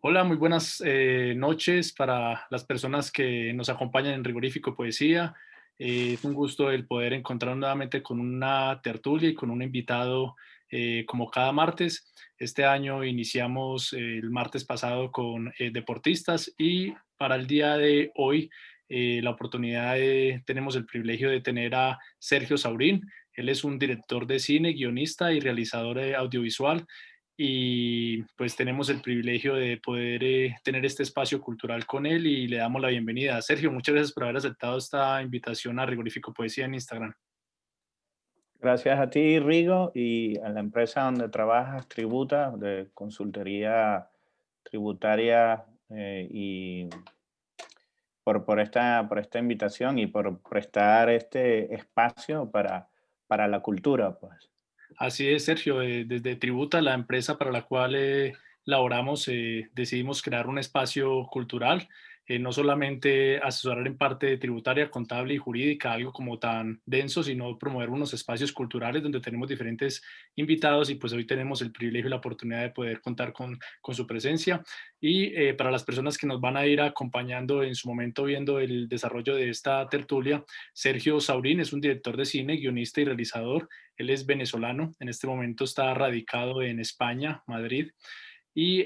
Hola, muy buenas noches para las personas que nos acompañan en Rigorífico Poesía. Es un gusto el poder encontrar nuevamente con una tertulia y con un invitado como cada martes. Este año iniciamos el martes pasado con deportistas y para el día de hoy tenemos el privilegio de tener a Sergio Saurín. Él es un director de cine, guionista y realizador audiovisual y pues tenemos el privilegio de poder tener este espacio cultural con él y le damos la bienvenida. Sergio, muchas gracias por haber aceptado esta invitación a Rigorífico Poesía en Instagram. Gracias a ti, Rigo, y a la empresa donde trabajas, Tributa, de consultoría tributaria, y por esta invitación y por prestar este espacio para la cultura, pues. Así es, Sergio, desde Tributa, la empresa para la cual laboramos, decidimos crear un espacio cultural, no solamente asesorar en parte tributaria, contable y jurídica, algo como tan denso, sino promover unos espacios culturales donde tenemos diferentes invitados y pues hoy tenemos el privilegio y la oportunidad de poder contar con su presencia. Y para las personas que nos van a ir acompañando en su momento viendo el desarrollo de esta tertulia, Sergio Saurín es un director de cine, guionista y realizador. Él es venezolano, en este momento está radicado en España, Madrid, y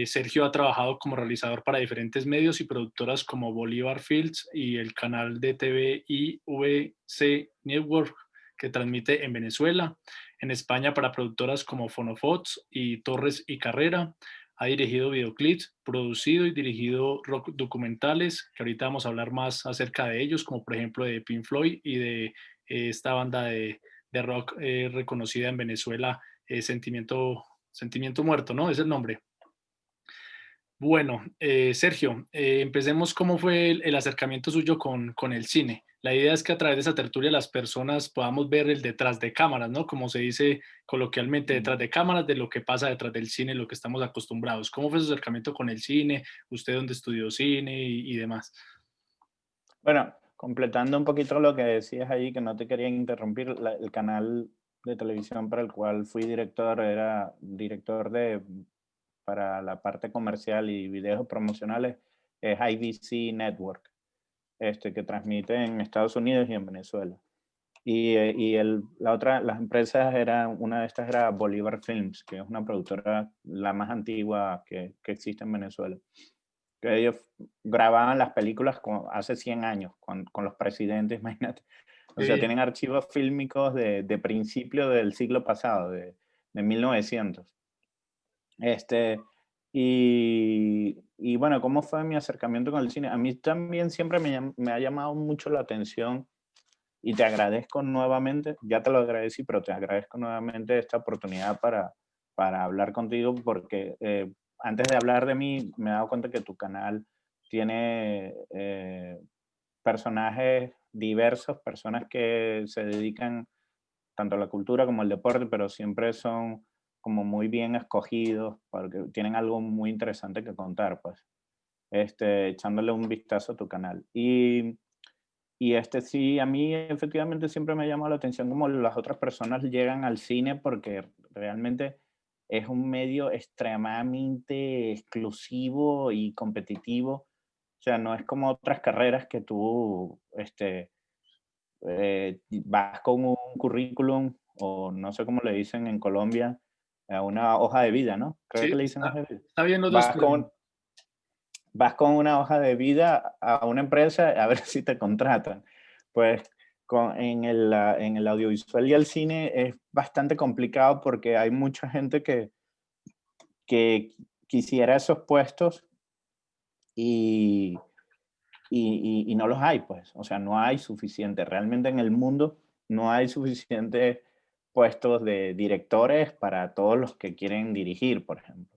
Sergio ha trabajado como realizador para diferentes medios y productoras como Bolívar Fields y el canal de TV IVC Network que transmite en Venezuela, en España para productoras como Fonofox y Torres y Carrera. Ha dirigido videoclips, producido y dirigido rock documentales, que ahorita vamos a hablar más acerca de ellos, como por ejemplo de Pink Floyd y de esta banda de rock reconocida en Venezuela, Sentimiento Muerto, ¿no? Es el nombre. Bueno, Sergio, empecemos cómo fue el acercamiento suyo con el cine. La idea es que a través de esa tertulia las personas podamos ver el detrás de cámaras, ¿no? Como se dice coloquialmente, detrás de cámaras, de lo que pasa detrás del cine, lo que estamos acostumbrados. ¿Cómo fue su acercamiento con el cine? ¿Usted dónde estudió cine y demás? Bueno, completando un poquito lo que decías ahí, que no te quería interrumpir, el canal de televisión para el cual fui director era director para la parte comercial y videos promocionales, es IBC Network, que transmite en Estados Unidos y en Venezuela. Las empresas una de estas era Bolívar Films, que es una productora la más antigua que existe en Venezuela. Que ellos grababan las películas hace 100 años, con los presidentes, imagínate. O sea, Sí. tienen archivos fílmicos de principio del siglo pasado, de 1900. Este, y bueno, ¿cómo fue mi acercamiento con el cine? A mí también siempre me ha llamado mucho la atención y te agradezco nuevamente, ya te lo agradecí, pero te agradezco nuevamente esta oportunidad para hablar contigo porque antes de hablar de mí me he dado cuenta que tu canal tiene personajes diversos, personas que se dedican tanto a la cultura como al deporte, pero siempre son como muy bien escogidos porque tienen algo muy interesante que contar, pues, echándole un vistazo a tu canal. Y sí, a mí efectivamente siempre me ha llamado la atención cómo las otras personas llegan al cine porque realmente es un medio extremadamente exclusivo y competitivo. O sea, no es como otras carreras que tú vas con un currículum o no sé cómo le dicen en Colombia, a una hoja de vida, ¿no? Creo Sí, que le dicen hoja de vida. está bien los dos Vas términos. con, vas con una hoja de vida a una empresa a ver si te contratan. Pues en el audiovisual y el cine es bastante complicado porque hay mucha gente que quisiera esos puestos y, y no los hay, pues. O sea, no hay suficiente. Realmente en el mundo no hay suficientes puestos de directores para todos los que quieren dirigir, por ejemplo.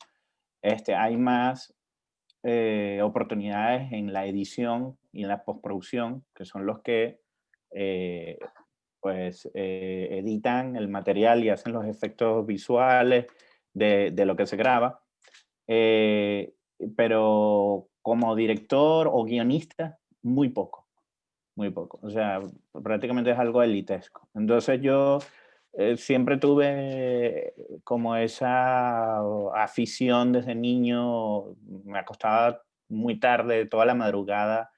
Hay más oportunidades en la edición y en la postproducción, que son los que eh, editan el material y hacen los efectos visuales de lo que se graba. Eh, pero como director o guionista, muy poco, muy poco. O sea, prácticamente es algo elitesco. Entonces yo Siempre tuve como esa afición desde niño. Me acostaba muy tarde, toda la madrugada,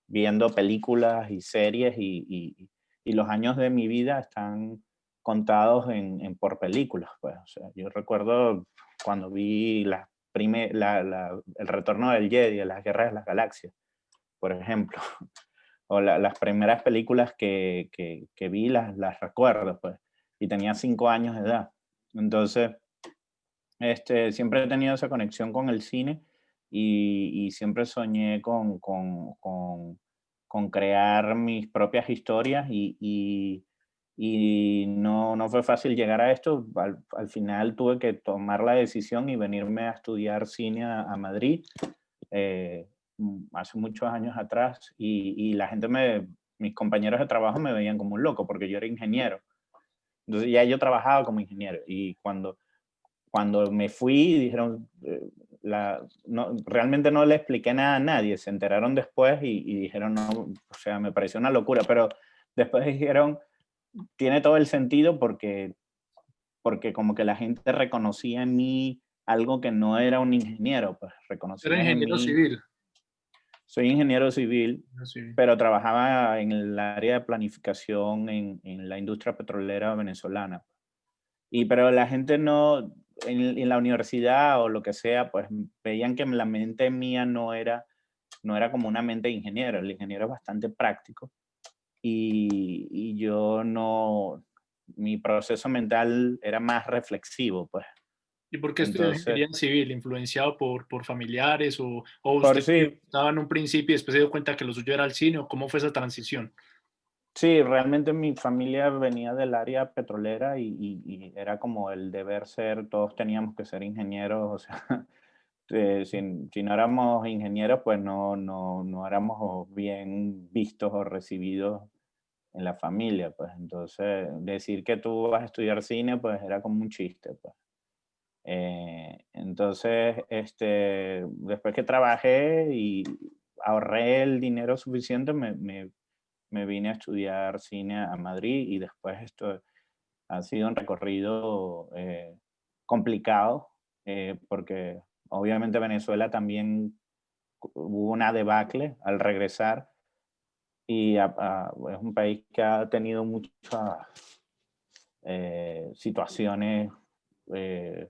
viendo películas y series y los años de mi vida están contados por películas, pues. O sea, yo recuerdo cuando vi el retorno del Jedi, las guerras de las galaxias, por ejemplo, o las primeras películas que vi las recuerdo, pues, y tenía 5 años de edad. Entonces, siempre he tenido esa conexión con el cine y siempre soñé con crear mis propias historias y no fue fácil llegar a esto. Al final tuve que tomar la decisión y venirme a estudiar cine a Madrid hace muchos años atrás y la gente mis compañeros de trabajo me veían como un loco porque yo era ingeniero. Entonces ya yo trabajaba como ingeniero y cuando me fui, dijeron, realmente no le expliqué nada a nadie, se enteraron después y dijeron, no, o sea, me pareció una locura, pero después dijeron, tiene todo el sentido porque como que la gente reconocía en mí algo que no era un ingeniero, pues Era reconocían en ingeniero mí, civil. soy ingeniero civil, Ingeniero civil. pero trabajaba en el área de planificación en la industria petrolera venezolana. Pero la gente no, en la universidad o lo que sea, pues veían que la mente mía no era como una mente de ingeniero. El ingeniero es bastante práctico y yo no, mi proceso mental era más reflexivo, pues. ¿Y por qué estudió Entonces, ingeniería civil? ¿Influenciado por familiares o por usted sí, estaba en un principio y después se dio cuenta que lo suyo era el cine o cómo fue esa transición? sí, realmente mi familia venía del área petrolera y era como el deber ser, todos teníamos que ser ingenieros, o sea, si no éramos ingenieros, pues no éramos bien vistos o recibidos en la familia, pues entonces decir que tú vas a estudiar cine, pues era como un chiste, pues. Entonces, después que trabajé y ahorré el dinero suficiente, me vine a estudiar cine a Madrid y después esto ha sido un recorrido complicado porque obviamente Venezuela también hubo una debacle al regresar y es un país que ha tenido muchas situaciones eh,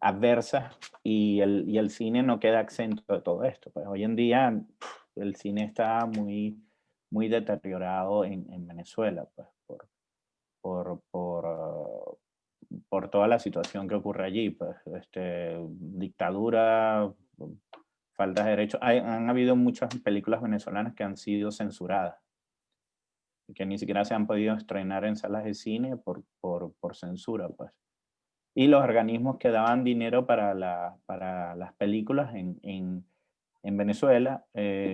adversas y el cine no queda exento de todo esto. Pues hoy en día el cine está muy deteriorado en Venezuela, pues por, por, ah, por toda la situación que ocurre allí, pues dictadura, faltas de derechos. Han habido muchas películas venezolanas que han sido censuradas, que ni siquiera se han podido estrenar en salas de cine por censura, pues. Y los organismos que daban dinero para las películas en Venezuela,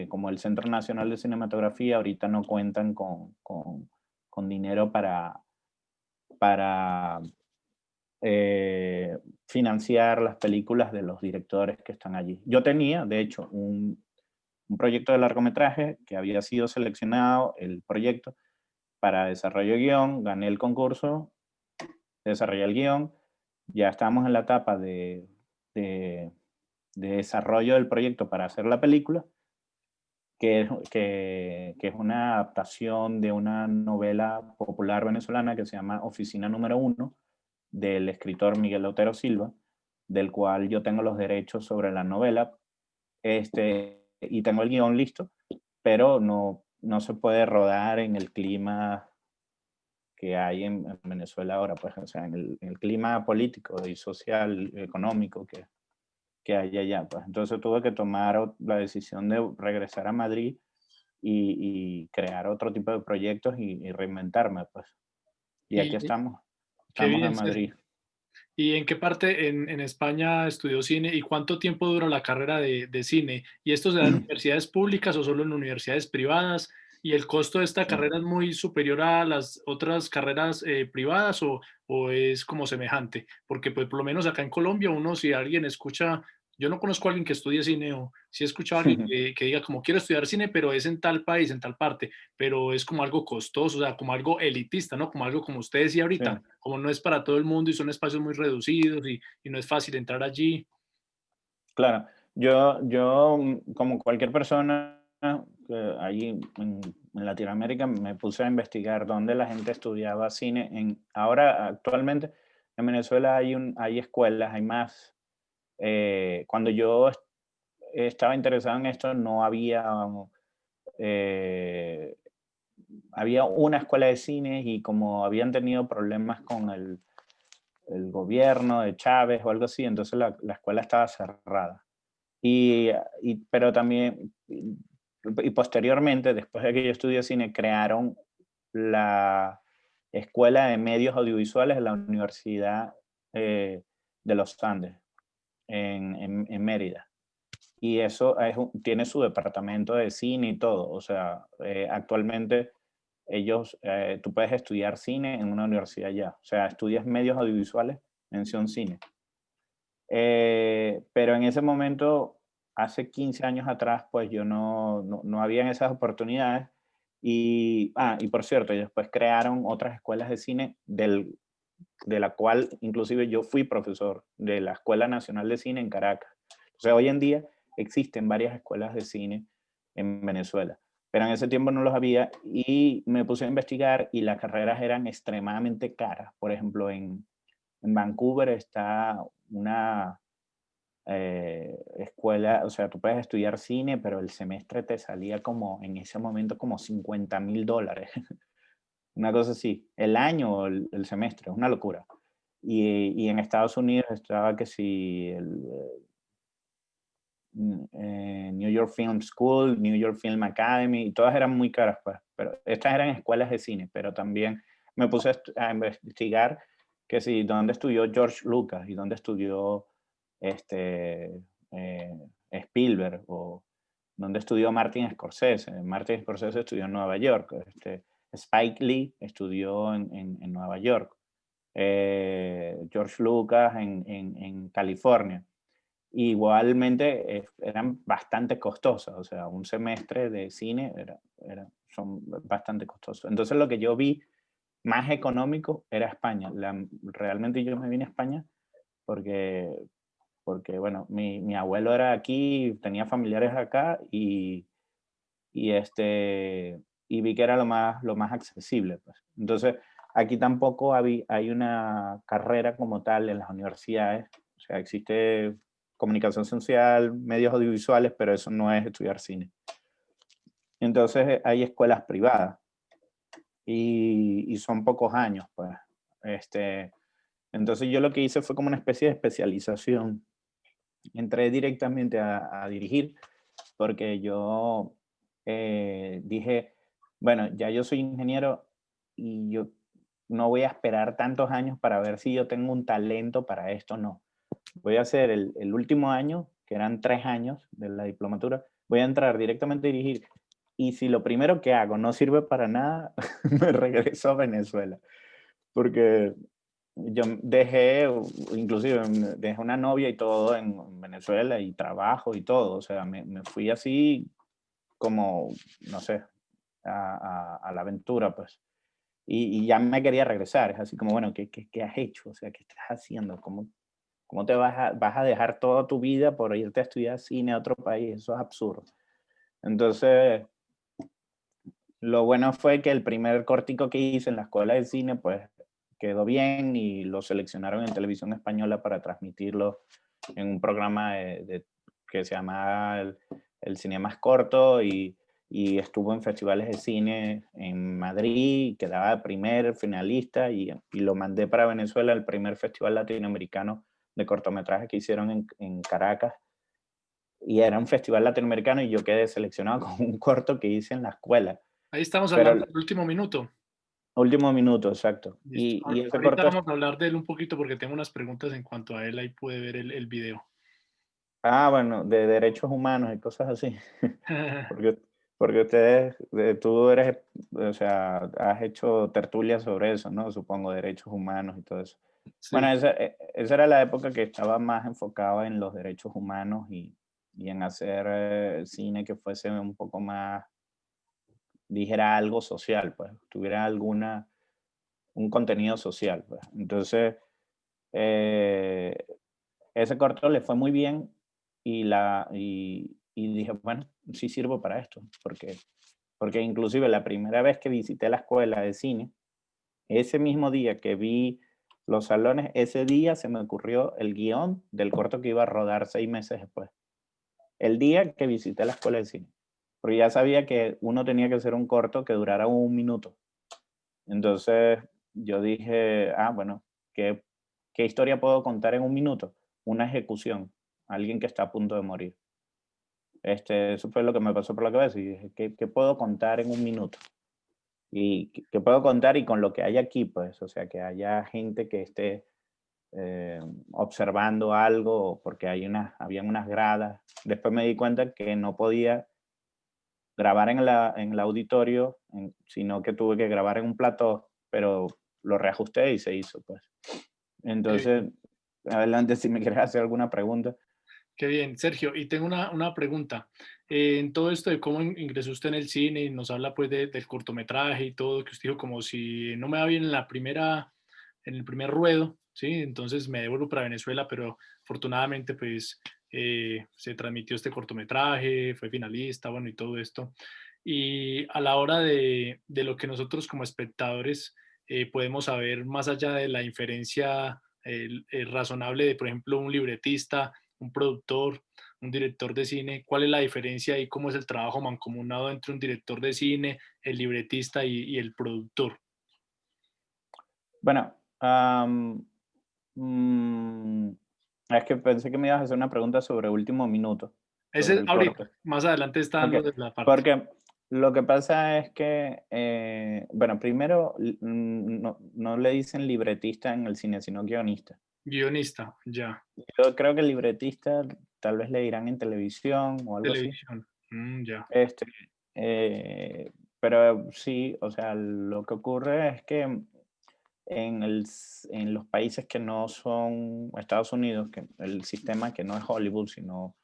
como el Centro Nacional de Cinematografía, ahorita no cuentan con dinero para financiar las películas de los directores que están allí. Yo tenía, de hecho, un proyecto de largometraje que había sido seleccionado, el proyecto, para desarrollo de guión, gané el concurso, desarrollé el guión, ya estamos en la etapa de desarrollo del proyecto para hacer la película, que es una adaptación de una novela popular venezolana que se llama Oficina Número Uno, del escritor Miguel Otero Silva, del cual yo tengo los derechos sobre la novela, y tengo el guión listo, pero no se puede rodar en el clima que hay en Venezuela ahora, pues, o sea, en el clima político y social, económico que hay allá, pues. Entonces tuve que tomar la decisión de regresar a Madrid y crear otro tipo de proyectos y reinventarme, pues. Y aquí Y qué estamos en bien, Madrid. Sergio. ¿Y en qué parte en España estudió cine y cuánto tiempo dura la carrera de cine? ¿Y esto se da en universidades públicas o solo en universidades privadas? ¿Y el costo de esta Sí. carrera es muy superior a las otras carreras privadas o es como semejante? Porque pues por lo menos acá en Colombia uno si alguien escucha Yo no conozco a alguien que estudie cine, o sí he escuchado a alguien que diga como quiero estudiar cine, pero es en tal país, en tal parte, pero es como algo costoso, o sea, como algo elitista, ¿no? Como algo como usted decía Sí, ahorita, como no es para todo el mundo y son espacios muy reducidos y no es fácil entrar allí. claro. Como cualquier persona que allí en Latinoamérica, me puse a investigar dónde la gente estudiaba cine. Ahora, actualmente, en Venezuela hay escuelas, hay más. Cuando yo estaba interesado en esto, no había, eh, había una escuela de cine y como habían tenido problemas con el gobierno de Chávez o algo así, entonces la escuela estaba cerrada. Pero también, y posteriormente, después de que yo estudié cine, crearon la Escuela de Medios Audiovisuales de la Universidad de los Andes, en Mérida. Y eso tiene su departamento de cine y todo. O sea, actualmente tú puedes estudiar cine en una universidad ya. O sea, estudias medios audiovisuales, mención cine. Pero en ese momento, hace 15 años atrás, pues yo no habían esas oportunidades. Y por cierto, y después crearon otras escuelas de cine de la cual inclusive yo fui profesor de la Escuela Nacional de Cine en Caracas. O sea, hoy en día existen varias escuelas de cine en Venezuela, pero en ese tiempo no los había y me puse a investigar y las carreras eran extremadamente caras. Por ejemplo, en Vancouver está una escuela, o sea, tú puedes estudiar cine, pero el semestre te salía como, en ese momento, como $50,000. Una cosa así, el año o el semestre, es una locura. Y en Estados Unidos estaba que si New York Film School, New York Film Academy, y todas eran muy caras, pues, pero estas eran escuelas de cine, pero también me puse a investigar que si dónde estudió George Lucas y dónde estudió este, eh, Spielberg o dónde estudió Martin Scorsese. Martin Scorsese estudió en Nueva York, Spike Lee estudió en Nueva York, George Lucas en California. Igualmente eran bastante costosas, o sea, un semestre de cine son bastante costosos. Entonces lo que yo vi más económico era España. Realmente yo me vine a España porque, bueno, mi abuelo era aquí, tenía familiares acá y vi que era lo más accesible, pues. Entonces, aquí tampoco hay una carrera como tal en las universidades. O sea, existe comunicación social, medios audiovisuales, pero eso no es estudiar cine. Entonces, hay escuelas privadas y son pocos años, pues. Este, entonces, yo lo que hice fue como una especie de especialización. Entré directamente a dirigir porque yo dije, bueno, ya yo soy ingeniero y yo no voy a esperar tantos años para ver si yo tengo un talento para esto, no. Voy a hacer el último año, que eran 3 años de la diplomatura, voy a entrar directamente a dirigir y si lo primero que hago no sirve para nada, me regreso a Venezuela, porque yo inclusive dejé una novia y todo en Venezuela y trabajo y todo, o sea, me fui así como, no sé, a la aventura, pues. Y ya me quería regresar, es así como, bueno, ¿qué has hecho? O sea, ¿qué estás haciendo? ¿Cómo te vas a dejar toda tu vida por irte a estudiar cine a otro país? Eso es absurdo. Entonces, lo bueno fue que el primer cortico que hice en la escuela de cine, pues quedó bien y lo seleccionaron en televisión española para transmitirlo en un programa que se llama el Cine Más Corto y estuvo en festivales de cine en Madrid, quedaba primer finalista y lo mandé para Venezuela, el primer festival latinoamericano de cortometraje que hicieron en Caracas. Y era un festival latinoamericano y yo quedé seleccionado con un corto que hice en la escuela. Ahí estamos Pero hablando del último minuto. último minuto, exacto. Listo. Y ese Ahorita corto es, vamos a hablar de él un poquito porque tengo unas preguntas en cuanto a él, ahí puede ver el video. bueno, de derechos humanos y cosas así. Porque, porque tú eres, o sea, has hecho tertulias sobre eso, ¿no? Supongo, derechos humanos y todo eso. Bueno, Sí, esa era la época que estaba más enfocada en los derechos humanos y en hacer cine que fuese un poco más, dijera algo social, pues, tuviera un contenido social, pues. Entonces, eh, ese corto le fue muy bien y dije, bueno, sí sirvo para esto, porque inclusive la primera vez que visité la escuela de cine, ese mismo día que vi los salones, ese día se me ocurrió el guión del corto que iba a rodar 6 meses después. El día que visité la escuela de cine. Porque ya sabía que uno tenía que hacer un corto que durara 1 minuto. Entonces yo dije, bueno, ¿qué historia puedo contar en 1 minuto? Una ejecución, alguien que está a punto de morir. Eso fue lo que me pasó por la cabeza y dije, ¿qué puedo contar en 1 minuto? Y que puedo contar y con lo que hay aquí, pues, o sea, que haya gente que esté eh, observando algo, porque habían unas gradas. Después me di cuenta que no podía grabar en el auditorio, sino que tuve que grabar en un plató, pero lo reajusté y se hizo, pues. qué Entonces, bien. adelante si me quieres hacer alguna pregunta. Qué bien, Sergio. Y tengo una pregunta. En todo esto de cómo ingresó usted en el cine y nos habla pues del cortometraje y todo, que usted dijo como si no me va bien en el primer ruedo, ¿sí? Entonces me devuelvo para Venezuela, pero afortunadamente pues se transmitió este cortometraje, fue finalista, bueno, y todo esto. Y a la hora de lo que nosotros como espectadores podemos saber más allá de la inferencia razonable de, por ejemplo, un libretista, un productor, un director de cine, ¿cuál es la diferencia y cómo es el trabajo mancomunado entre un director de cine, el libretista y el productor? Bueno, mm, es que pensé que me ibas a hacer una pregunta sobre último minuto, sobre Ese el ahorita, corto. más adelante están Ok, los de la parte. porque lo que pasa es que, bueno, primero no le dicen libretista en el cine, sino guionista. Guionista, ya, Yo creo que libretista tal vez le dirán en televisión o algo así. televisión, ya, Este, pero sí, o sea, lo que ocurre es que en los países que no son Estados Unidos, que el sistema que no es Hollywood, sino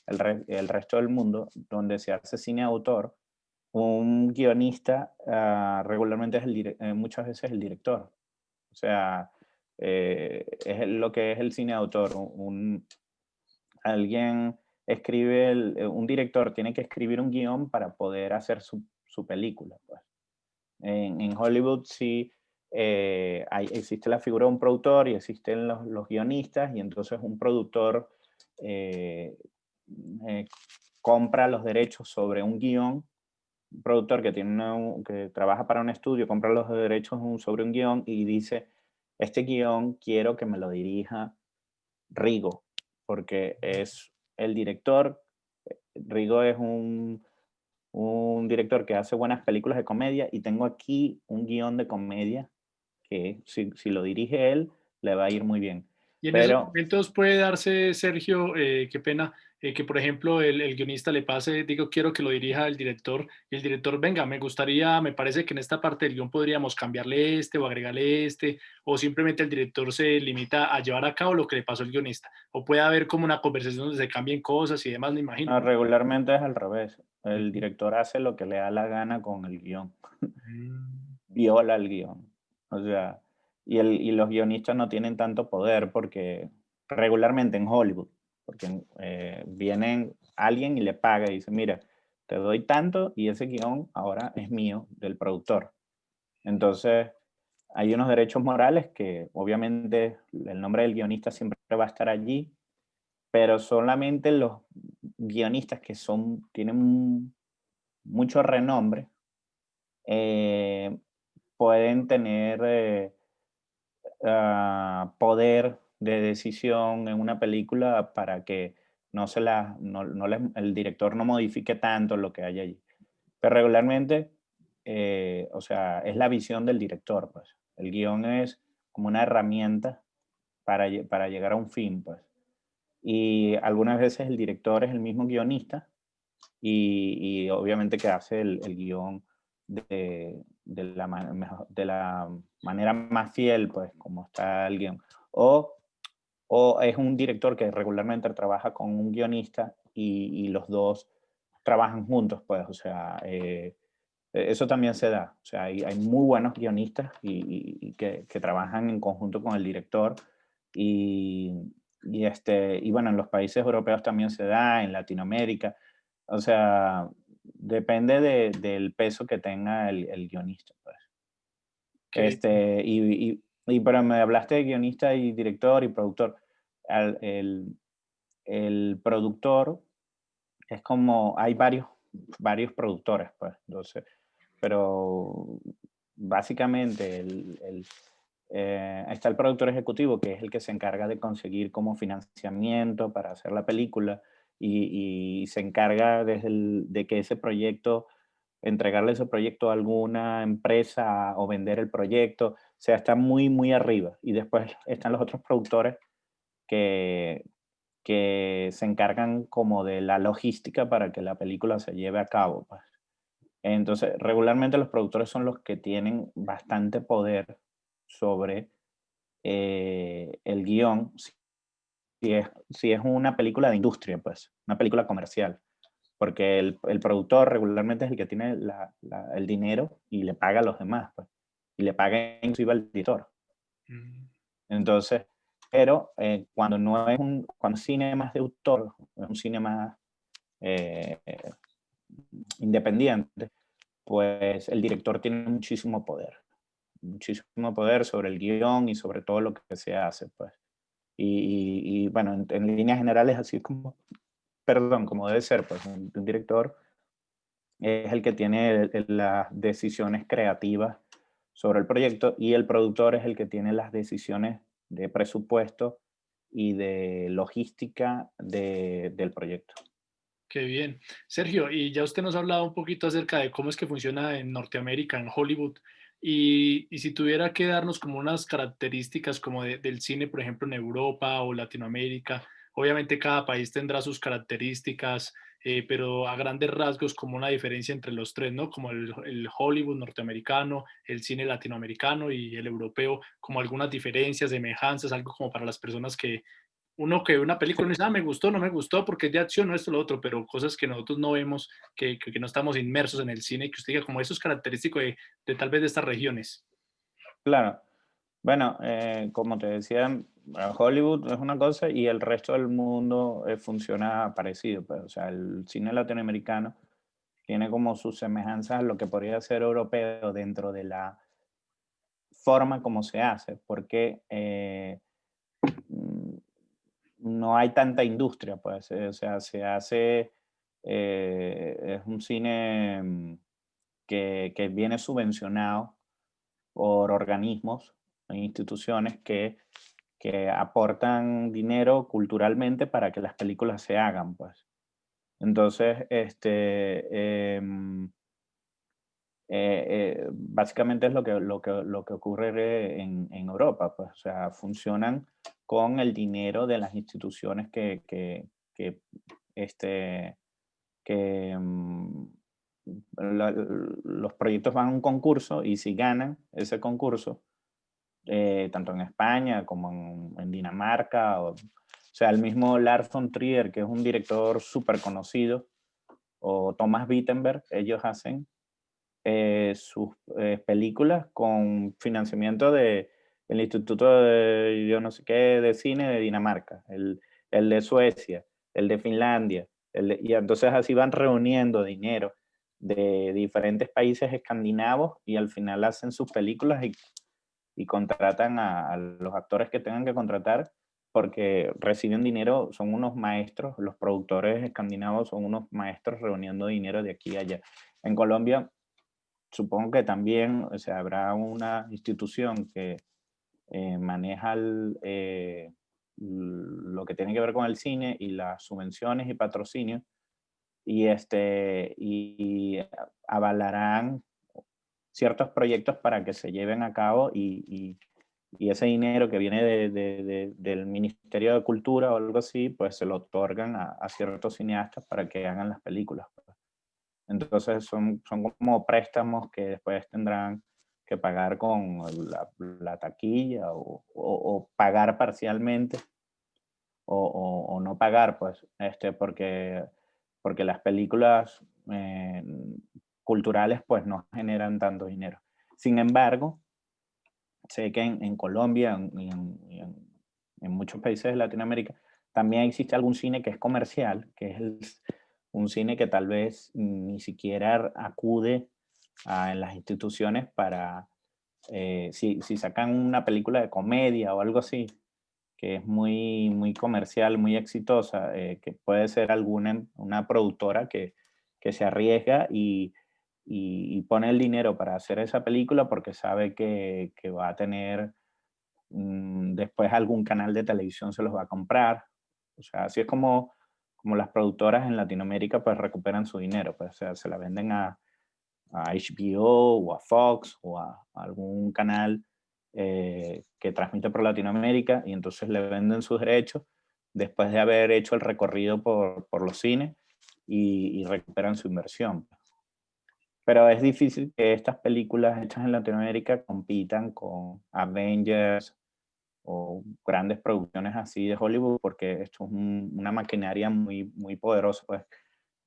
el resto del mundo, donde se hace cine de autor, un guionista regularmente es muchas veces el director. O sea, lo que es el cine de autor. Alguien escribe, un director tiene que escribir un guión para poder hacer su película, pues. En Hollywood sí existe la figura de un productor y existen los guionistas, y entonces un productor eh, eh, compra los derechos sobre un guión. Un productor que, que trabaja para un estudio compra los derechos sobre un guión y dice, este guión quiero que me lo dirija Rigo, porque es el director. Rigo es un director que hace buenas películas de comedia y tengo aquí un guión de comedia que si lo dirige él, le va a ir muy bien. y en esos Pero momentos puede darse, Sergio, qué pena, que por ejemplo el guionista le pase, digo, quiero que lo dirija el director, y el director, venga, me gustaría, me parece que en esta parte del guión podríamos cambiarle este o agregarle este, o simplemente el director se limita a llevar a cabo lo que le pasó al guionista, o puede haber como una conversación donde se cambien cosas y demás, me imagino, ¿no? regularmente es al revés. El Ujú. director hace lo que le da la gana con el guión. Mm, Viola el guión. O sea, y los guionistas no tienen tanto poder porque regularmente en Hollywood, porque vienen alguien y le paga y dice, mira, te doy tanto y ese guión ahora es mío, del productor. Entonces, hay unos derechos morales que obviamente el nombre del guionista siempre va a estar allí, pero solamente los guionistas que tienen mucho renombre eh, pueden tener poder de decisión en una película para que el director no modifique tanto lo que hay allí. Pero regularmente, o sea, es la visión del director, pues. El guión es como una herramienta para llegar a un fin, pues. Y algunas veces el director es el mismo guionista y obviamente que hace el guión de la manera más fiel, pues, como está el guión. o, o es un director que regularmente trabaja con un guionista y los dos trabajan juntos, pues, o sea, eso también se da. O sea, hay muy buenos guionistas y que trabajan en conjunto con el director y, y bueno, en los países europeos también se da, en Latinoamérica. O sea, depende del peso que tenga el guionista, pues. Que Pero me hablaste de guionista y director y productor. Al- el productor es como, hay varios productores, pues, entonces, pero básicamente está el productor ejecutivo, que es el que se encarga de conseguir como financiamiento para hacer la película y se encarga de que ese proyecto, entregarle ese proyecto a alguna empresa o vender el proyecto, o sea, está muy, muy arriba. Y después están los otros productores que, que se encargan como de la logística para que la película se lleve a cabo, pues. Entonces, regularmente los productores son los que tienen bastante poder sobre el guión, si es una película de industria, pues, una película comercial, porque el productor regularmente es el que tiene el dinero y le paga a los demás, pues, y le paga inclusive al editor. mm, Entonces, pero cuando no es cuando es cine más de autor, es un cine más eh, independiente, pues el director tiene muchísimo poder sobre el guión y sobre todo lo que se hace, pues. Y bueno, en líneas generales, así es como, perdón, como debe ser, pues un director es el que tiene las decisiones creativas sobre el proyecto y el productor es el que tiene las decisiones de presupuesto y de logística del proyecto. qué bien. Sergio, y ya usted nos ha hablado un poquito acerca de cómo es que funciona en Norteamérica, en Hollywood, y si tuviera que darnos como unas características como del cine, por ejemplo, en Europa o Latinoamérica, obviamente cada país tendrá sus características, pero a grandes rasgos como una diferencia entre los tres, ¿no? Como el Hollywood norteamericano, el cine latinoamericano y el europeo, como algunas diferencias, semejanzas, algo como para las personas que uno que ve una película y dice, ah, me gustó, no me gustó, porque es de acción, no esto, lo otro, pero cosas que nosotros no vemos, que no estamos inmersos en el cine, que usted diga, como eso es característico de tal vez de estas regiones. Claro. Bueno, como te decía, Hollywood es una cosa y el resto del mundo funciona parecido, pues, o sea, el cine latinoamericano tiene como sus semejanzas a lo que podría ser europeo dentro de la forma como se hace, porque mm, no hay tanta industria, pues, o sea, se hace, es un cine que viene subvencionado por organismos e instituciones que aportan dinero culturalmente para que las películas se hagan, pues. Entonces, básicamente es lo que ocurre en Europa, pues, o sea, funcionan con el dinero de las instituciones que, este, que los proyectos van a un concurso y si ganan ese concurso, tanto en España como en Dinamarca, o sea, el mismo Lars von Trier, que es un director súper conocido, o Thomas Wittenberg, ellos hacen sus películas con financiamiento del Instituto de yo no sé qué de cine de Dinamarca, el de Suecia, el de Finlandia, y entonces así van reuniendo dinero de diferentes países escandinavos y al final hacen sus películas y contratan a los actores que tengan que contratar porque reciben dinero, son unos maestros, los productores escandinavos son unos maestros reuniendo dinero de aquí a allá. En Colombia supongo que también, o sea, habrá una institución que maneja lo que tiene que ver con el cine y las subvenciones y patrocinios y avalarán ciertos proyectos para que se lleven a cabo y ese dinero que viene del Ministerio de Cultura o algo así, pues se lo otorgan a ciertos cineastas para que hagan las películas. Entonces son como préstamos que después tendrán que pagar con la taquilla o pagar parcialmente o no pagar, pues, porque las películas culturales pues no generan tanto dinero. Sin embargo, sé que en Colombia en muchos países de Latinoamérica también existe algún cine que es comercial, que es un cine que tal vez ni siquiera acude a las instituciones para, si sacan una película de comedia o algo así, que es muy, muy comercial, muy exitosa, que puede ser una productora que se arriesga y pone el dinero para hacer esa película porque sabe que va a tener, después algún canal de televisión se los va a comprar. O sea, así es como las productoras en Latinoamérica pues recuperan su dinero, pues, o sea, se la venden a HBO o a Fox o a algún canal que transmite por Latinoamérica y entonces le venden sus derechos después de haber hecho el recorrido por los cines y recuperan su inversión. Pero es difícil que estas películas hechas en Latinoamérica compitan con Avengers o grandes producciones así de Hollywood porque esto es una maquinaria muy, muy poderosa, pues,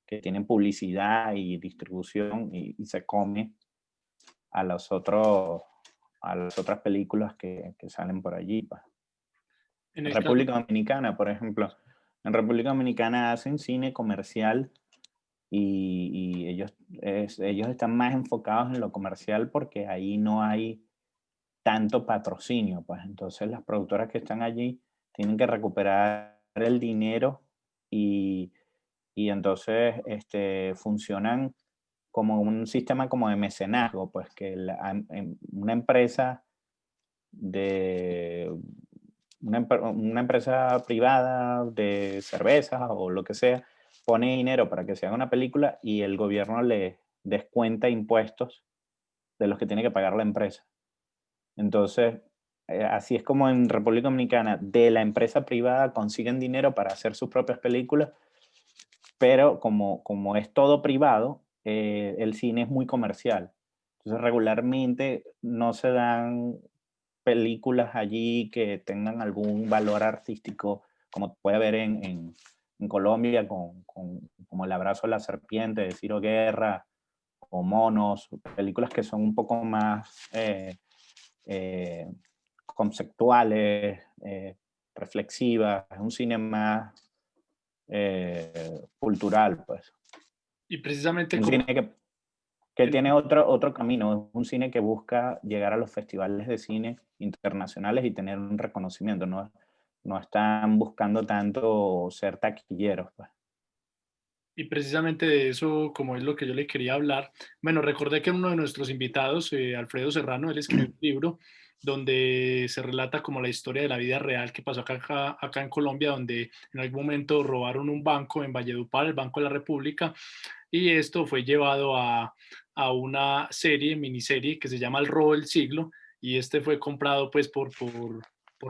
que tienen publicidad y distribución y se come a a las otras películas que salen por allí, pues. En En el caso, República Dominicana, por ejemplo, en República Dominicana hacen cine comercial y ellos están más enfocados en lo comercial porque ahí no hay tanto patrocinio, pues entonces las productoras que están allí tienen que recuperar el dinero y, y entonces funcionan como un sistema como de mecenazgo, pues que una empresa de una empresa privada de cervezas o lo que sea pone dinero para que se haga una película y el gobierno le descuenta impuestos de los que tiene que pagar la empresa. Entonces, así es como en República Dominicana, de la empresa privada consiguen dinero para hacer sus propias películas, pero como es todo privado, el cine es muy comercial. Entonces, regularmente no se dan películas allí que tengan algún valor artístico, como puede haber en Colombia, como El abrazo de la serpiente de Ciro Guerra, o Monos, películas que son un poco más eh, conceptuales, reflexivas, es un cine más cultural, pues. y precisamente Un como cine que en- tiene otro camino, es un cine que busca llegar a los festivales de cine internacionales y tener un reconocimiento, no están buscando tanto ser taquilleros, pues. Y precisamente de eso, como es lo que yo le quería hablar, bueno, recordé que uno de nuestros invitados, Alfredo Serrano, él escribió un libro donde se relata como la historia de la vida real que pasó acá en Colombia, donde en algún momento robaron un banco en Valledupar, el Banco de la República, y esto fue llevado a una serie, miniserie, que se llama El robo del siglo, y este fue comprado pues por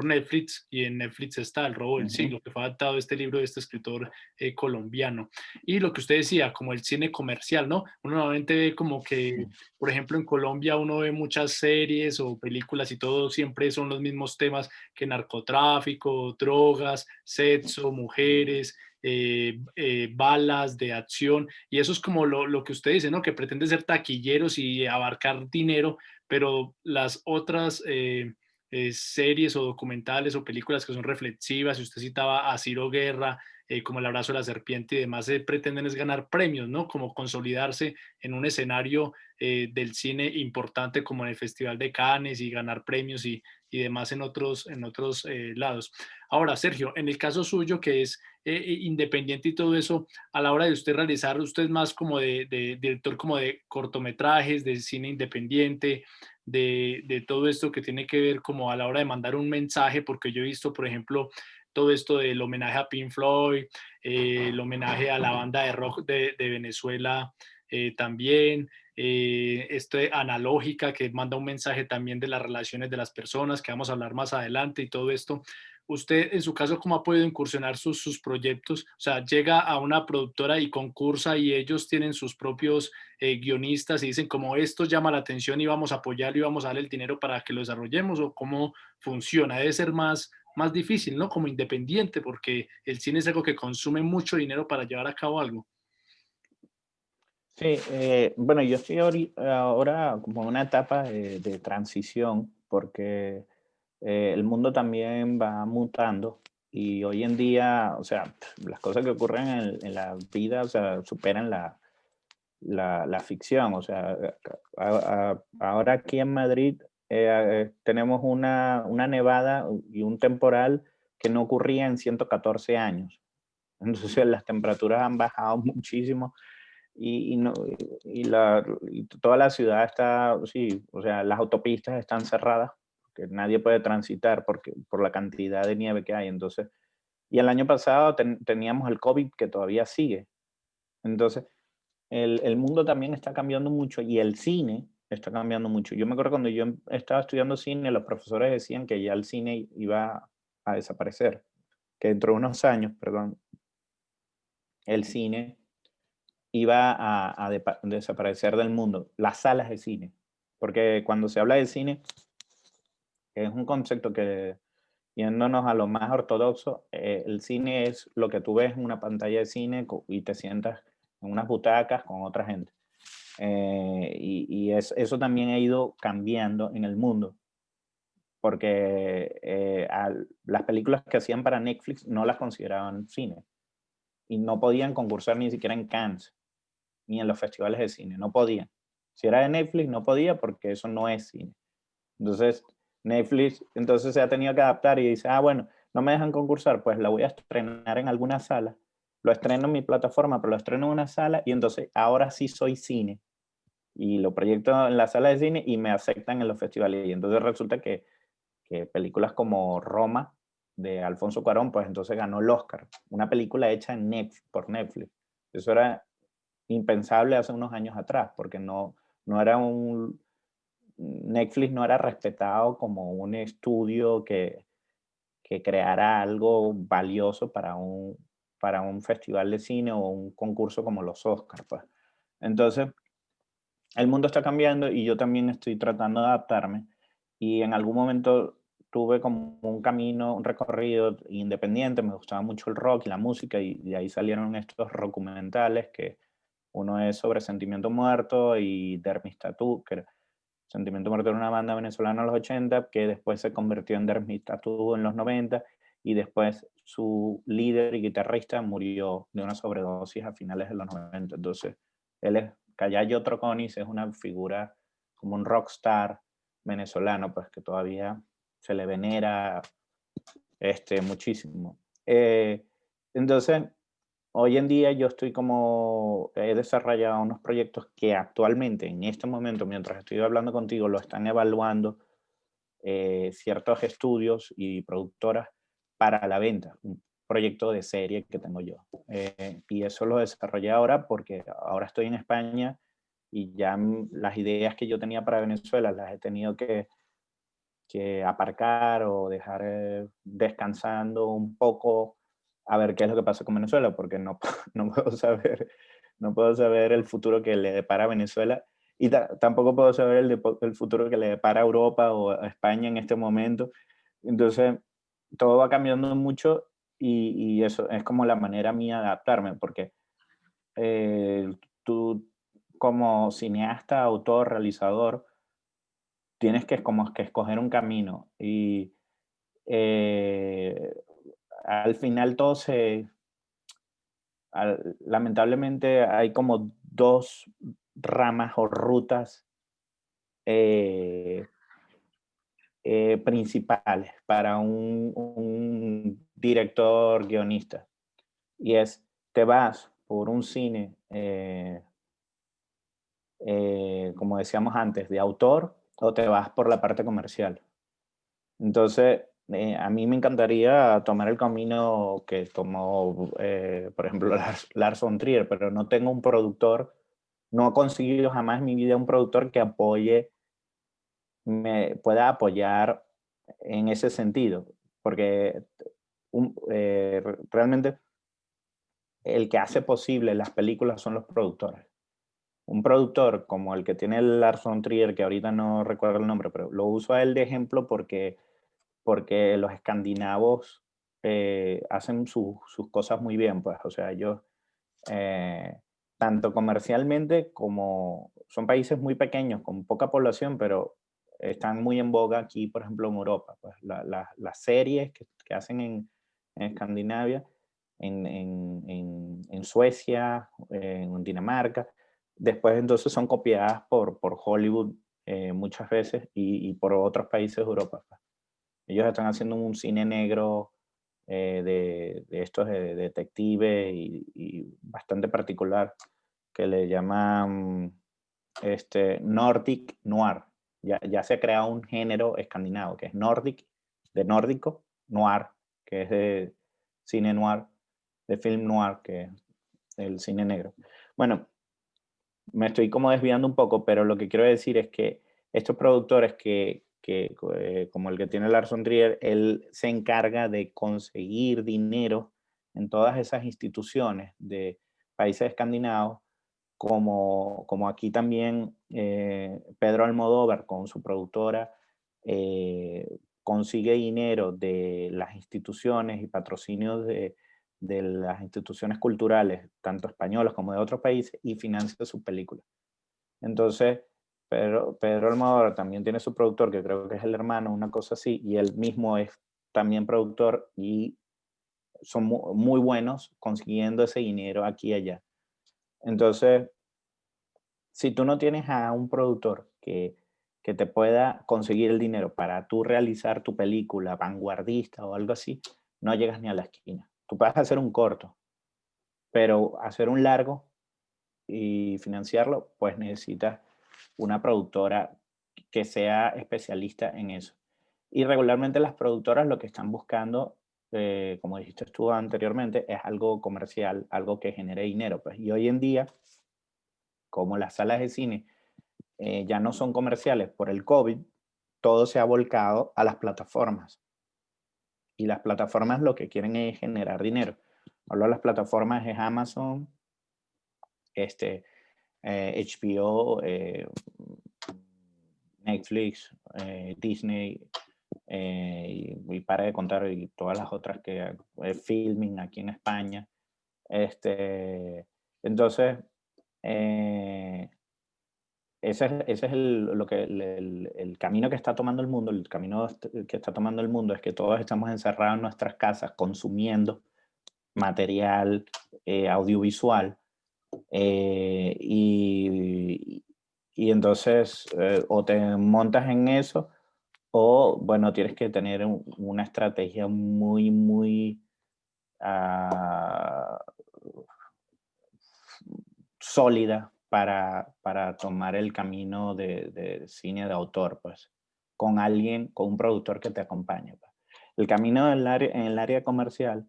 Netflix, y en Netflix está El robo del Ujú. siglo, que fue adaptado de este libro de este escritor colombiano. Y lo que usted decía, como el cine comercial, ¿no? Uno normalmente ve como que, por ejemplo, en Colombia uno ve muchas series o películas y todo siempre son los mismos temas que narcotráfico, drogas, sexo, mujeres, balas de acción, y eso es como lo que usted dice, ¿no? Que pretende ser taquilleros y abarcar dinero, pero las otras series o documentales o películas que son reflexivas, si usted citaba a Ciro Guerra, como El abrazo de la serpiente y demás, pretenden es ganar premios, ¿no? Como consolidarse en un escenario del cine importante como en el Festival de Cannes y ganar premios y demás en otros lados. Ahora, Sergio, en el caso suyo, que es independiente y todo eso, a la hora de usted realizar, usted es más como de director como de cortometrajes, de cine independiente, de todo esto que tiene que ver como a la hora de mandar un mensaje, porque yo he visto, por ejemplo, todo esto del homenaje a Pink Floyd, el homenaje a la banda de rock de Venezuela también, esto de analógica que manda un mensaje también de las relaciones de las personas, que vamos a hablar más adelante y todo esto. usted, en su caso, ¿cómo ha podido incursionar sus proyectos? O sea, llega a una productora y concursa y ellos tienen sus propios guionistas y dicen como esto llama la atención y vamos a apoyarlo y vamos a darle el dinero para que lo desarrollemos, o cómo funciona. Debe ser más difícil, ¿no? Como independiente, porque el cine es algo que consume mucho dinero para llevar a cabo algo. Sí, bueno, yo estoy ahora como en una etapa de transición porque el mundo también va mutando y hoy en día, o sea, las cosas que ocurren en la vida, o sea, superan la ficción. O sea, ahora aquí en Madrid tenemos una nevada y un temporal que no ocurría en 114 años. Entonces las temperaturas han bajado muchísimo y, no, y toda la ciudad está, sí, o sea, las autopistas están cerradas, que nadie puede transitar por la cantidad de nieve que hay. Entonces, y el año pasado teníamos el COVID que todavía sigue. Entonces, el mundo también está cambiando mucho y el cine está cambiando mucho. Yo me acuerdo cuando yo estaba estudiando cine, los profesores decían que ya el cine iba a desaparecer, que dentro de unos años, perdón, el cine iba a desaparecer del mundo, las salas de cine. Porque cuando se habla de cine, es un concepto que, yéndonos a lo más ortodoxo, el cine es lo que tú ves en una pantalla de cine y te sientas en unas butacas con otra gente. Eso también ha ido cambiando en el mundo, porque las películas que hacían para Netflix no las consideraban cine y no podían concursar ni siquiera en Cannes ni en los festivales de cine, no podían. Si era de Netflix, no podía porque eso no es cine. Entonces, Netflix entonces se ha tenido que adaptar y dice, ah, bueno, no me dejan concursar, pues la voy a estrenar en alguna sala, lo estreno en mi plataforma, pero lo estreno en una sala y entonces ahora sí soy cine y lo proyecto en la sala de cine y me aceptan en los festivales. Y entonces resulta que películas como Roma de Alfonso Cuarón, pues entonces ganó el Oscar, una película hecha en por Netflix. Eso era impensable hace unos años atrás, porque no era Netflix no era respetado como un estudio que creara algo valioso para un festival de cine o un concurso como los Oscars, pues. Entonces, el mundo está cambiando y yo también estoy tratando de adaptarme y en algún momento tuve como un camino, un recorrido independiente, me gustaba mucho el rock y la música y de ahí salieron estos documentales que uno es sobre Sentimiento Muerto y Dermis Tattoo, que Sentimiento Muerto era una banda venezolana en los 80 que después se convirtió en Dermis Tattoo en los 90 y después su líder y guitarrista murió de una sobredosis a finales de los 90. Entonces, él es Callayo Troconis, es una figura como un rockstar venezolano, pues que todavía se le venera muchísimo. Entonces, hoy en día yo estoy como, he desarrollado unos proyectos que actualmente, en este momento, mientras estoy hablando contigo, lo están evaluando ciertos estudios y productoras para la venta, un proyecto de serie que tengo yo. Y eso lo desarrollé ahora porque ahora estoy en España y ya las ideas que yo tenía para Venezuela las he tenido que aparcar o dejar descansando un poco a ver qué es lo que pasa con Venezuela, porque no, no puedo saber, no puedo saber el futuro que le depara a Venezuela y tampoco puedo saber el futuro que le depara a Europa o a España en este momento. Entonces, todo va cambiando mucho y eso es como la manera mía de adaptarme, porque tú como cineasta, autor, realizador, tienes que como que escoger un camino y eh, al final lamentablemente hay como dos ramas o rutas eh, principales para un director guionista y es te vas por un cine como decíamos antes de autor o te vas por la parte comercial. Entonces, a mí me encantaría tomar el camino que tomó, por ejemplo, Lars von Trier, pero no tengo un productor, no he conseguido jamás en mi vida un productor que apoye, me pueda apoyar en ese sentido. porque realmente el que hace posible las películas son los productores. Un productor como el que tiene el Lars von Trier, que ahorita no recuerdo el nombre, pero lo uso a él de ejemplo porque los escandinavos hacen sus cosas muy bien, pues, o sea, ellos, eh, tanto comercialmente como son países muy pequeños, con poca población, pero están muy en boga aquí, por ejemplo, en Europa. Pues, las series que hacen en Escandinavia, en Suecia, en Dinamarca, después entonces son copiadas por Hollywood muchas veces y por otros países de Europa. Pues. Ellos están haciendo un cine negro de estos de detective y bastante particular que le llaman Nordic Noir. Ya se ha creado un género escandinavo que es Nordic, de nórdico, Noir, que es de cine noir, de film noir, que es el cine negro. Bueno, me estoy como desviando un poco, pero lo que quiero decir es que estos productores como el que tiene Lars von Trier, él se encarga de conseguir dinero en todas esas instituciones de países escandinavos, como aquí también Pedro Almodóvar con su productora consigue dinero de las instituciones y patrocinios de las instituciones culturales, tanto españolas como de otros países, y financia sus películas. Entonces, Pedro Almodóvar también tiene su productor, que creo que es el hermano, una cosa así, y él mismo es también productor y son muy buenos consiguiendo ese dinero aquí y allá. Entonces, si tú no tienes a un productor que te pueda conseguir el dinero para tú realizar tu película vanguardista o algo así, no llegas ni a la esquina. Tú puedes hacer un corto, pero hacer un largo y financiarlo, pues necesitas una productora que sea especialista en eso. Y regularmente las productoras lo que están buscando, como dijiste tú anteriormente, es algo comercial, algo que genere dinero. Pues. Y hoy en día, como las salas de cine ya no son comerciales por el COVID, todo se ha volcado a las plataformas. Y las plataformas lo que quieren es generar dinero. Hablo de las plataformas es Amazon, HBO, Netflix, Disney, y para de contar, y todas las otras que Filming aquí en España. Entonces, eh, ese es el camino que está tomando el mundo. El camino que está tomando el mundo es que todos estamos encerrados en nuestras casas consumiendo material audiovisual y entonces o te montas en eso o, bueno, tienes que tener una estrategia muy, muy ah, sólida para tomar el camino de cine de autor, pues, con alguien, con un productor que te acompañe. Pues. El camino en el área comercial,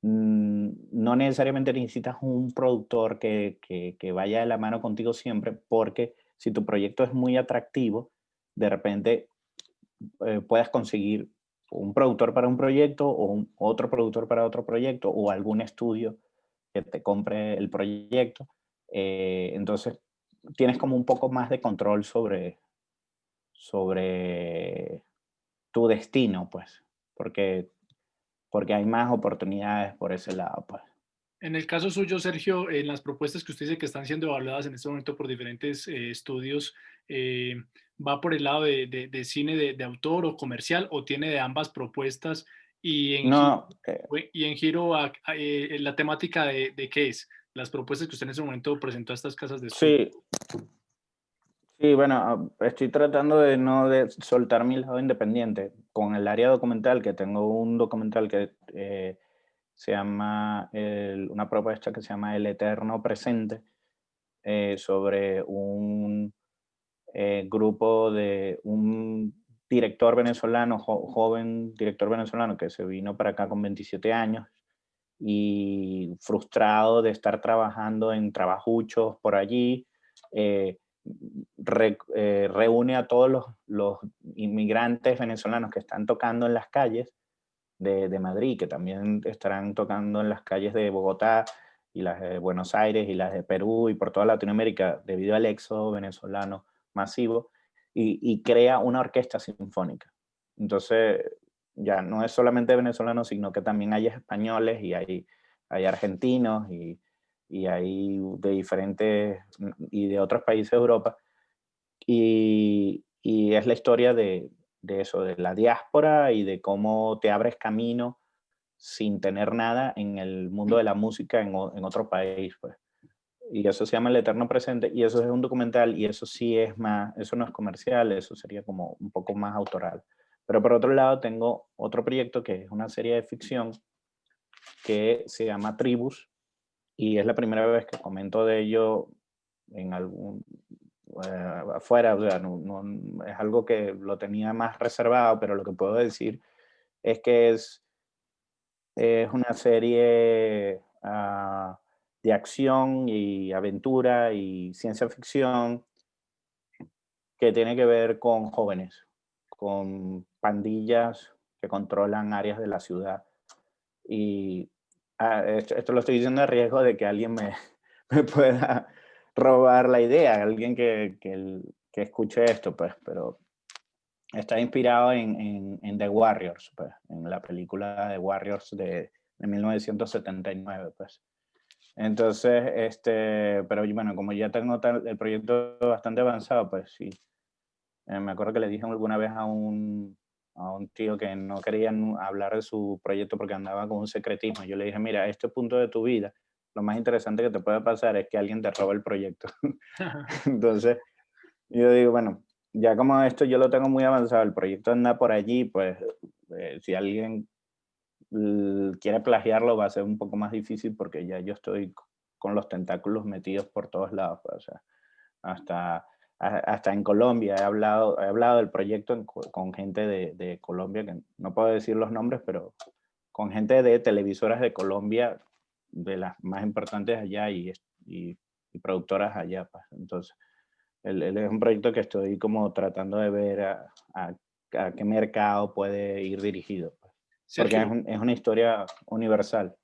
no necesariamente necesitas un productor que vaya de la mano contigo siempre, porque si tu proyecto es muy atractivo, de repente puedes conseguir un productor para un proyecto o otro productor para otro proyecto o algún estudio que te compre el proyecto. Entonces, tienes como un poco más de control sobre tu destino, pues, porque hay más oportunidades por ese lado, pues. En el caso suyo, Sergio, en las propuestas que usted dice que están siendo evaluadas en este momento por diferentes estudios, eh, ¿va por el lado de cine de autor o comercial o tiene de ambas propuestas? Y en, No, y en giro la temática de qué es, las propuestas que usted en ese momento presentó a estas casas de estudio. sí, sí, bueno, estoy tratando de no de soltar mi lado independiente. Con el área documental, que tengo un documental que se llama, una propuesta que se llama El Eterno Presente, sobre un grupo de un director venezolano, joven director venezolano que se vino para acá con 27 años y frustrado de estar trabajando en trabajuchos por allí, eh, reúne a todos los inmigrantes venezolanos que están tocando en las calles de Madrid, que también estarán tocando en las calles de Bogotá y las de Buenos Aires y las de Perú y por toda Latinoamérica debido al éxodo venezolano masivo, y crea una orquesta sinfónica. Entonces, ya no es solamente venezolanos, sino que también hay españoles y hay argentinos y hay de diferentes y de otros países de Europa. Y es la historia de eso, de la diáspora y de cómo te abres camino sin tener nada en el mundo de la música en otro país, pues. Y eso se llama El Eterno Presente, y eso es un documental, y eso sí es más, eso no es comercial, eso sería como un poco más autoral. Pero por otro lado tengo otro proyecto que es una serie de ficción que se llama Tribus, y es la primera vez que comento de ello en algún, afuera, o sea, es algo que lo tenía más reservado, pero lo que puedo decir es que es una serie de acción y aventura y ciencia ficción que tiene que ver con jóvenes, con pandillas que controlan áreas de la ciudad. Y esto lo estoy diciendo a riesgo de que alguien me pueda robar la idea, alguien que escuche esto, pues, pero está inspirado en The Warriors, pues, en la película The Warriors de 1979, pues. Entonces, pero bueno, como ya tengo el proyecto bastante avanzado, pues sí. Me acuerdo que le dije alguna vez a un tío que no quería hablar de su proyecto porque andaba con un secretismo. Yo le dije, mira, a este punto de tu vida, lo más interesante que te puede pasar es que alguien te robe el proyecto. Entonces, yo digo, bueno, ya como esto yo lo tengo muy avanzado, el proyecto anda por allí, pues si alguien quiere plagiarlo va a ser un poco más difícil porque ya yo estoy con los tentáculos metidos por todos lados, pues, o sea, hasta, hasta en Colombia he hablado del proyecto con gente de Colombia, que no puedo decir los nombres, pero con gente de televisoras de Colombia, de las más importantes allá y productoras allá, pues. Entonces, él es un proyecto que estoy como tratando de ver a qué mercado puede ir dirigido, pues, porque Sergio, es una historia universal.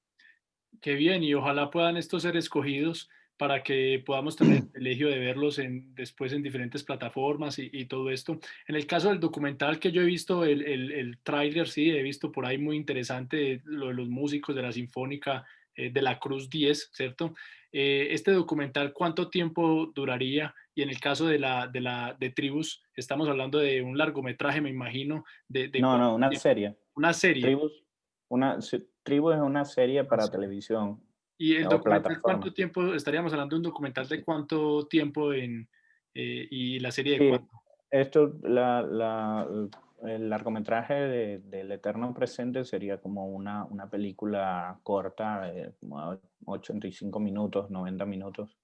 qué bien, y ojalá puedan estos ser escogidos para que podamos tener el privilegio de verlos después en diferentes plataformas y todo esto. En el caso del documental que yo he visto, el tráiler, sí, he visto por ahí muy interesante lo de los músicos de la Sinfónica de la Cruz 10, ¿cierto? Este documental, ¿cuánto tiempo duraría? Y en el caso de Tribus, estamos hablando de un largometraje, me imagino, de No, cuánto no, una tiempo. serie. Una serie. Tribus, Tribu es una serie Una para serie. televisión ¿Y el o documental cuánto plataforma. tiempo? Estaríamos hablando de un documental de cuánto tiempo y la serie de Sí, cuánto. esto, el largometraje del Eterno Presente sería como una película corta, como 85 minutos, 90 minutos.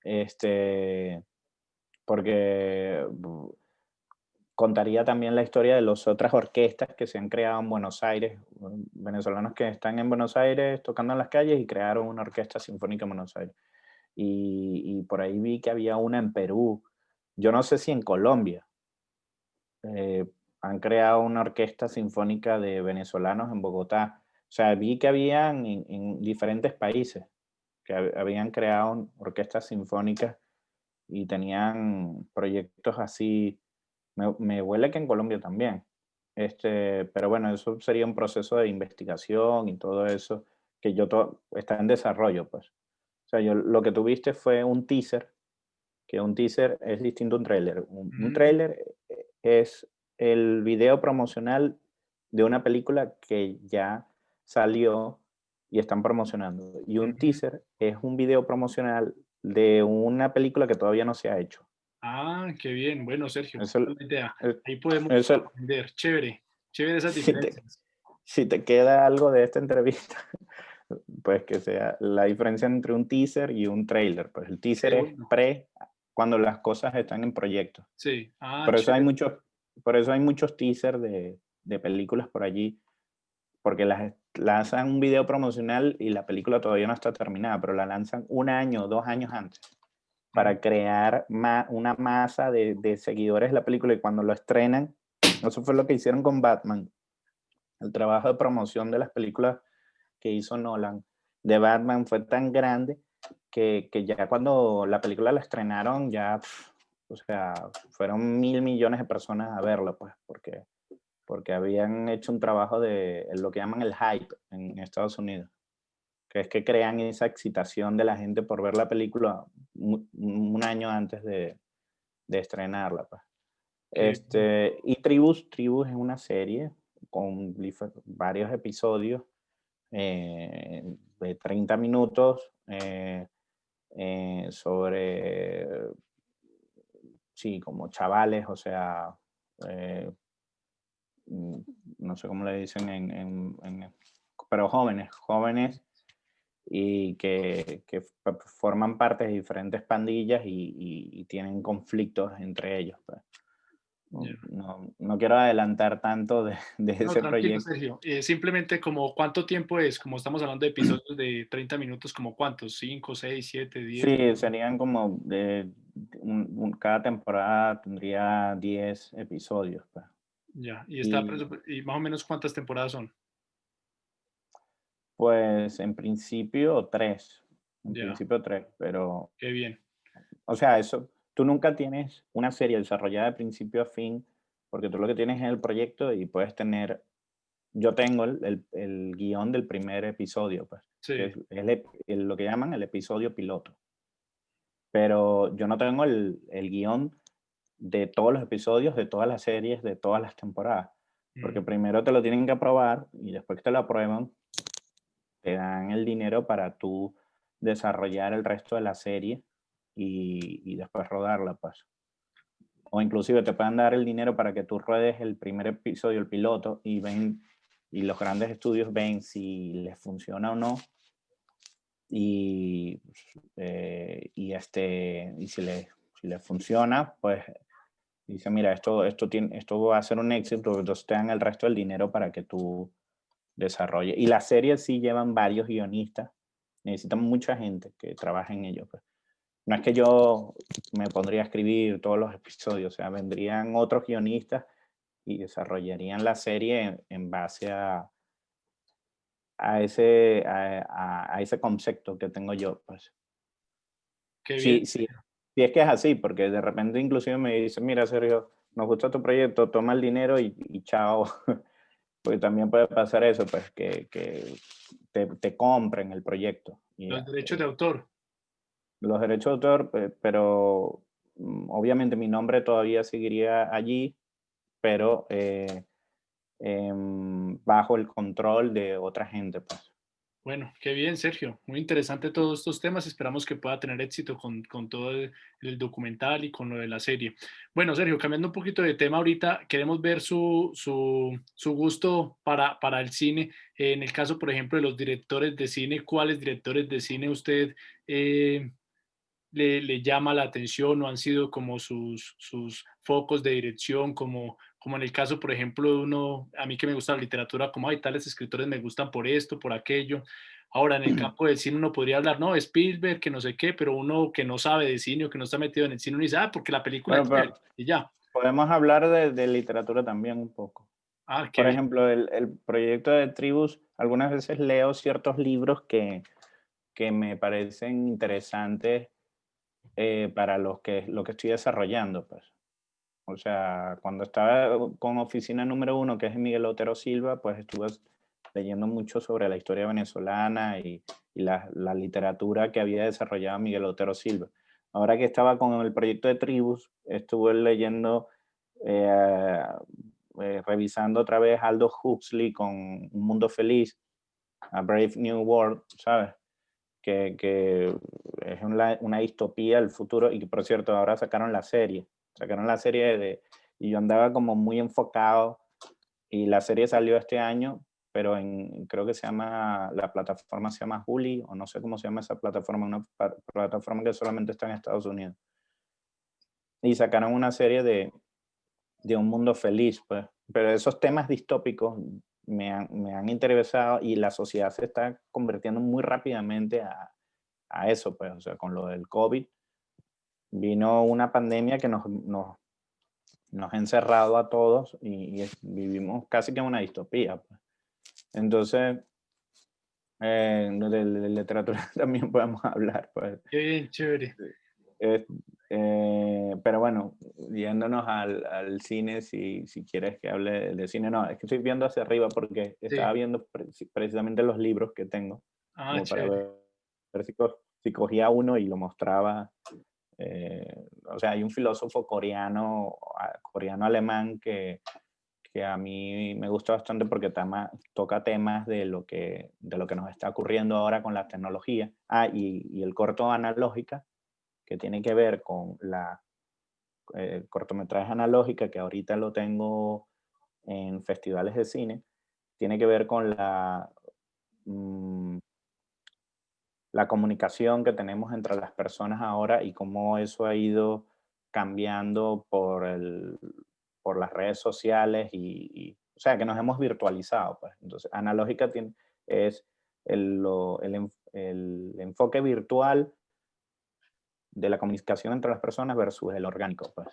Este, porque contaría también la historia de las otras orquestas que se han creado en Buenos Aires, venezolanos que están en Buenos Aires tocando en las calles y crearon una orquesta sinfónica en Buenos Aires. Y por ahí vi que había una en Perú. Yo no sé si en Colombia eh, han creado una orquesta sinfónica de venezolanos en Bogotá. O sea, vi que habían en diferentes países que habían creado orquestas sinfónicas y tenían proyectos así. Me huele que en Colombia también. Pero bueno, eso sería un proceso de investigación y todo eso que está en desarrollo, pues. O sea, lo que tuviste fue un teaser, que un teaser es distinto a un tráiler. Un Mm, tráiler es el video promocional de una película que ya salió y están promocionando. Y un ujú. teaser es un video promocional de una película que todavía no se ha hecho. Ah, qué bien. Bueno, Sergio, Eso, buena idea. eh, Ahí podemos eso, aprender. Chévere, chévere esas si te, diferencias. si te queda algo de esta entrevista, pues que sea la diferencia entre un teaser y un trailer. Pues el teaser Qué es bueno. cuando las cosas están en proyecto. Sí. Ah, Por eso hay chévere. muchos, por eso hay muchos teasers de películas por allí, porque las lanzan un video promocional y la película todavía no está terminada, pero la lanzan un año o 2 años antes Ujú. para crear una masa de seguidores de la película y cuando lo estrenan, eso fue lo que hicieron con Batman. el trabajo de promoción de las películas que hizo Nolan de Batman fue tan grande que ya cuando la película la estrenaron, ya, o sea, fueron 1.000 millones de personas a verla, pues, porque habían hecho un trabajo de lo que llaman el hype en Estados Unidos, que es que crean esa excitación de la gente por ver la película un año antes de estrenarla, pues. Que, Y Tribus es una serie con varios episodios de 30 minutos sobre, sí, como chavales, o sea, eh, mm, no sé cómo le dicen pero jóvenes y que forman parte de diferentes pandillas y tienen conflictos entre ellos, pues. ya. No quiero adelantar tanto de No, ese tranquilo, proyecto. Sergio. Simplemente como cuánto tiempo es, como estamos hablando de episodios de 30 minutos, como cuántos, 5, 6, 7, 10. Sí, serían como cada temporada tendría 10 episodios, pues. Ya, Y y más o menos cuántas temporadas son. pues en principio tres, Ya, pero, qué bien. o sea, eso, tú nunca tienes una serie desarrollada de principio a fin, porque tú lo que tienes es el proyecto y puedes tener, yo tengo el guión del primer episodio, pues, que Sí, es lo que llaman el episodio piloto, pero yo no tengo el guión de todos los episodios, de todas las series, de todas las temporadas, porque mm, primero te lo tienen que aprobar y después que te lo aprueban, te dan el dinero para tú desarrollar el resto de la serie y después rodarla, pues. O inclusive te pueden dar el dinero para que tú ruedes el primer episodio, el piloto, y los grandes estudios ven si les funciona o no. Y, y si les funciona, pues dice, mira, esto va a ser un éxito, entonces te dan el resto del dinero para que tú desarrolles. Y las series sí llevan varios guionistas, necesitan mucha gente que trabaje en ello, pues. No es que yo me pondría a escribir todos los episodios, o sea, vendrían otros guionistas y desarrollarían la serie en base a ese concepto que tengo yo, pues. qué bien. Sí, sí, sí es que es así, porque de repente inclusive me dicen, mira, Sergio, nos gusta tu proyecto, toma el dinero y chao. Porque también puede pasar eso, pues que te compren el proyecto. Los derechos de autor. Los derechos de autor, pero obviamente mi nombre todavía seguiría allí, pero bajo el control de otra gente, pues. Bueno, qué bien, Sergio. Muy interesante todos estos temas. Esperamos que pueda tener éxito con todo el documental y con lo de la serie. Bueno, Sergio, cambiando un poquito de tema ahorita, queremos ver su gusto para el cine. En el caso, por ejemplo, de los directores de cine, ¿cuáles directores de cine usted le llama la atención o han sido como sus focos de dirección, como en el caso, por ejemplo, de uno, a mí que me gusta la literatura, como hay tales escritores me gustan por esto, por aquello. Ahora, en el campo del cine uno podría hablar, no, Spielberg, que no sé qué, pero uno que no sabe de cine o que no está metido en el cine, uno dice, ah, porque la película es Bueno, chévere, pero y ya. podemos hablar de literatura también un poco. Ah, qué Por bien. ejemplo, el proyecto de Tribus, algunas veces leo ciertos libros que me parecen interesantes para lo que estoy desarrollando, pues. O sea, cuando estaba con Oficina Número Uno, que es Miguel Otero Silva, pues estuve leyendo mucho sobre la historia venezolana y la literatura que había desarrollado Miguel Otero Silva. Ahora que estaba con el proyecto de Tribus, estuve leyendo, eh, revisando otra vez Aldous Huxley con Un Mundo Feliz, A Brave New World, ¿sabes? Que es una distopía del futuro y que, por cierto, ahora sacaron la serie y yo andaba como muy enfocado y la serie salió este año, pero creo que la plataforma se llama Huli o no sé cómo se llama esa plataforma, una plataforma que solamente está en Estados Unidos. Y sacaron una serie de un mundo feliz, pues. Pero esos temas distópicos me han interesado y la sociedad se está convirtiendo muy rápidamente a eso, pues, o sea, con lo del COVID, vino una pandemia que nos ha encerrado a todos y vivimos casi que en una distopía, pues. Entonces, de literatura también podemos hablar, pues. Qué bien, chévere. Eh, pero bueno, yéndonos al cine, si quieres que hable de cine, no, es que estoy viendo hacia arriba porque estaba Sí. viendo precisamente los libros que tengo, Ah, como para chévere. ver si cogía uno y lo mostraba. O sea, hay un filósofo coreano-alemán que a mí me gusta bastante porque toca temas de lo que nos está ocurriendo ahora con la tecnología. Y el corto analógica, que tiene que ver con el cortometraje analógica, que ahorita lo tengo en festivales de cine, tiene que ver con mm, la comunicación que tenemos entre las personas ahora y cómo eso ha ido cambiando por las redes sociales o sea, que nos hemos virtualizado, pues. Entonces, analógica es el enfoque virtual de la comunicación entre las personas versus el orgánico, pues.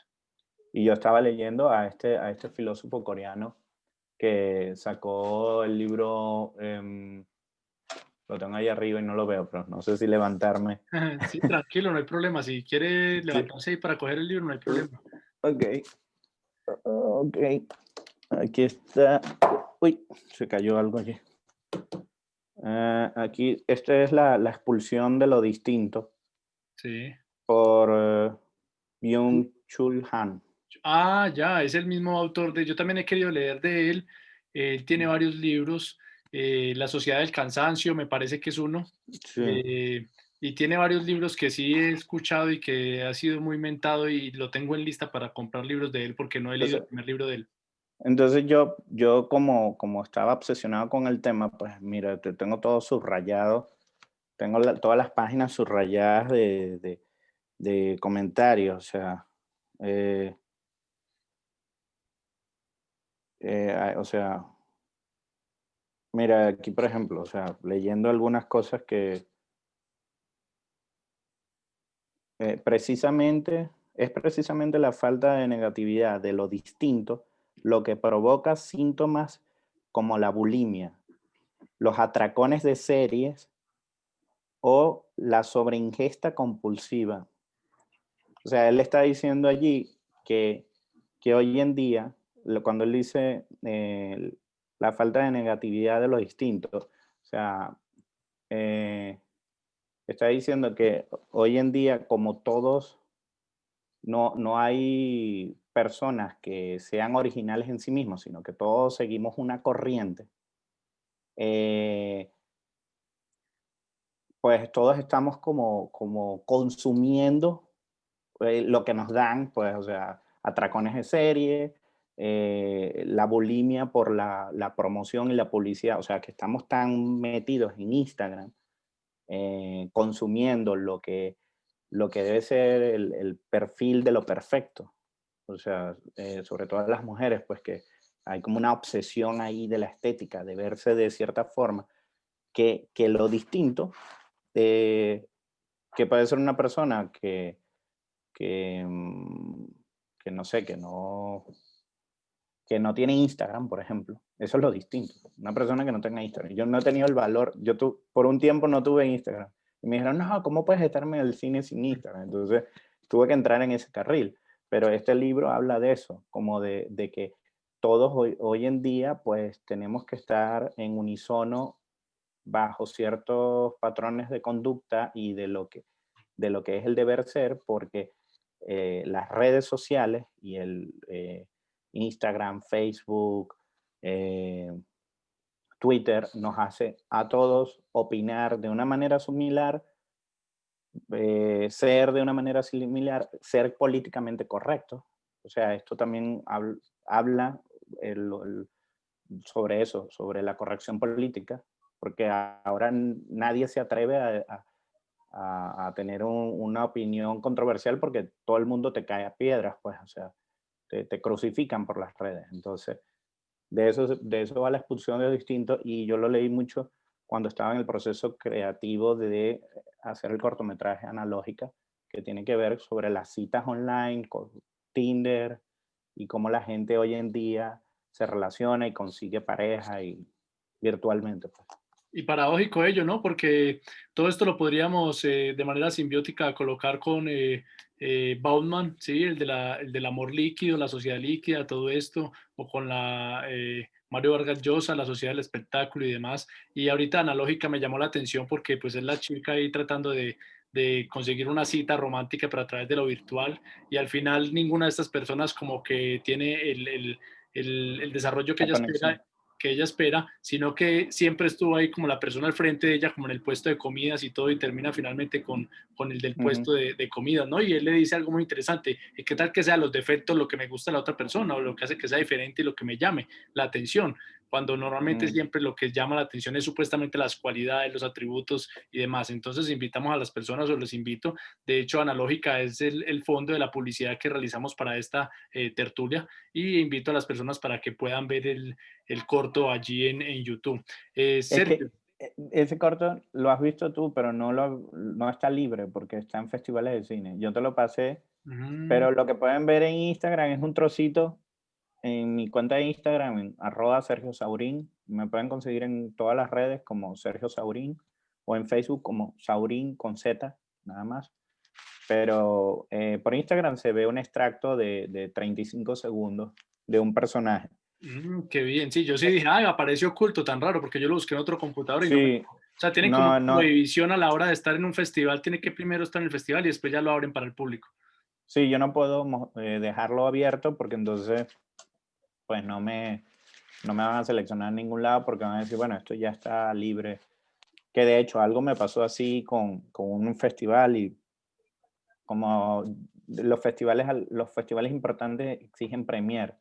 Y yo estaba leyendo a este filósofo coreano que sacó el libro, lo tengo ahí arriba y no lo veo, pero no sé si levantarme. Sí, tranquilo, no hay problema. Si quiere Sí, levantarse ahí para coger el libro, no hay problema. ok, ok. Aquí está. Uy, se cayó algo aquí. Aquí, esta es la expulsión de lo distinto Sí. por Byung-Chul Han. Ah, ya, es el mismo autor de, yo también he querido leer de él. Él tiene varios libros. La Sociedad del Cansancio, me parece que es uno. Sí. eh, y tiene varios libros que sí he escuchado y que ha sido muy mentado y lo tengo en lista para comprar libros de él porque no he leído el Entonces, primer libro de él. entonces yo como estaba obsesionado con el tema, pues mira, te tengo todo subrayado. Tengo todas las páginas subrayadas de comentarios, o sea, eh, o sea, mira, aquí por ejemplo, o sea, leyendo algunas cosas que es precisamente la falta de negatividad de lo distinto lo que provoca síntomas como la bulimia, los atracones de series o la sobreingesta compulsiva. O sea, él está diciendo allí que hoy en día, cuando él dice la falta de negatividad de lo distinto, o sea, eh, está diciendo que hoy en día, como todos, no hay personas que sean originales en sí mismos, sino que todos seguimos una corriente. eh, pues todos estamos como consumiendo lo que nos dan, pues, o sea, atracones de serie, la bulimia por la promoción y la publicidad, o sea, que estamos tan metidos en Instagram, consumiendo lo que debe ser el perfil de lo perfecto. O sea, sobre todo las mujeres, pues que hay como una obsesión ahí de la estética, de verse de cierta forma, que lo distinto, eh, que puede ser una persona que, mm, que no sé, que no tiene Instagram, por ejemplo. Eso es lo distinto. Una persona que no tenga Instagram. Yo no he tenido el valor, por un tiempo no tuve Instagram. Y me dijeron, no, ¿cómo puedes estarme en el cine sin Instagram? Entonces tuve que entrar en ese carril. Pero este libro habla de eso, como de que todos hoy en día pues tenemos que estar en unisono bajo ciertos patrones de conducta y de lo que es el deber ser, porque las redes sociales y el Instagram, Facebook, eh, Twitter nos hace a todos opinar de una manera similar, ser de una manera similar, ser políticamente correcto. O sea, esto también habla el- sobre eso, sobre la corrección política, porque ahora nadie se atreve a tener una opinión controversial porque todo el mundo te cae a piedras, pues, o sea, te crucifican por las redes. Entonces, de eso va la expulsión de lo distinto y yo lo leí mucho cuando estaba en el proceso creativo de hacer el cortometraje analógica, que tiene que ver sobre las citas online, con Tinder y cómo la gente hoy en día se relaciona y consigue pareja virtualmente, pues. Y paradójico ello, ¿no? Porque todo esto lo podríamos de manera simbiótica colocar con Bauman, ¿sí? El del amor líquido, la sociedad líquida, todo esto, o con la Mario Vargas Llosa, la sociedad del espectáculo y demás. Y ahorita Analógica me llamó la atención porque pues es la chica ahí tratando de conseguir una cita romántica pero a través de lo virtual y al final ninguna de estas personas como que tiene el desarrollo La conexión. que ella espera, sino que siempre estuvo ahí como la persona al frente de ella, como en el puesto de comidas y todo, y termina finalmente con el del Ujú, puesto de comidas, ¿no? Y él le dice algo muy interesante, ¿qué tal que sea los defectos lo que me gusta de la otra persona o lo que hace que sea diferente y lo que me llame la atención? Cuando normalmente ujú. siempre lo que llama la atención es supuestamente las cualidades, los atributos y demás. Entonces invitamos a las personas o les invito, de hecho Analógica es el fondo de la publicidad que realizamos para esta tertulia y invito a las personas para que puedan ver el corto allí en YouTube. Es Sergio. que ese corto lo has visto tú, pero no está libre porque está en festivales de cine. Yo te lo pasé, Mm, pero lo que pueden ver en Instagram es un trocito en mi cuenta de Instagram, en @Sergio Saurín. Me pueden conseguir en todas las redes como Sergio Saurín o en Facebook como Saurín con Z, nada más. Pero por Instagram se ve un extracto de 35 segundos de un personaje. qué bien, sí, yo sí dije, ay, apareció oculto, tan raro, porque yo lo busqué en otro computador y no me... Sí, O sea, tienen como no, una no, división a la hora de estar en un festival, tiene que primero estar en el festival y después ya lo abren para el público. sí, yo no puedo dejarlo abierto porque entonces pues no me van a seleccionar en ningún lado porque van a decir, bueno, esto ya está libre. Que de hecho algo me pasó así con un festival y como los festivales importantes exigen premier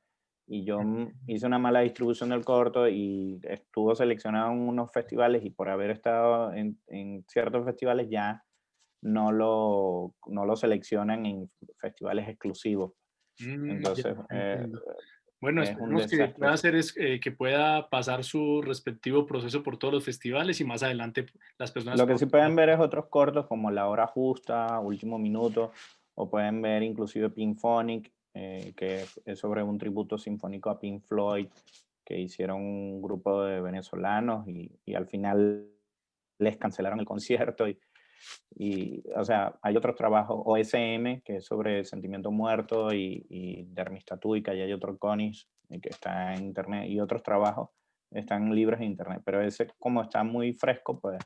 y yo hice una mala distribución del corto y estuvo seleccionado en unos festivales y por haber estado en ciertos festivales ya no lo seleccionan en festivales exclusivos. Ya Entonces, entiendo. Bueno, es un esperemos que desastre. pueda hacer que pueda pasar su respectivo proceso por todos los festivales y más adelante las personas Lo que puedan... sí pueden ver es otros cortos como La Hora Justa, Último Minuto, o pueden ver inclusive Pink, que es sobre un tributo sinfónico a Pink Floyd, que hicieron un grupo de venezolanos y al final les cancelaron el concierto. O sea, hay otros trabajos, OSM, que es sobre Sentimiento Muerto, y Dermistatuica, y hay otro CONIS, que está en internet, y otros trabajos están libres en internet. Pero ese, como está muy fresco, pues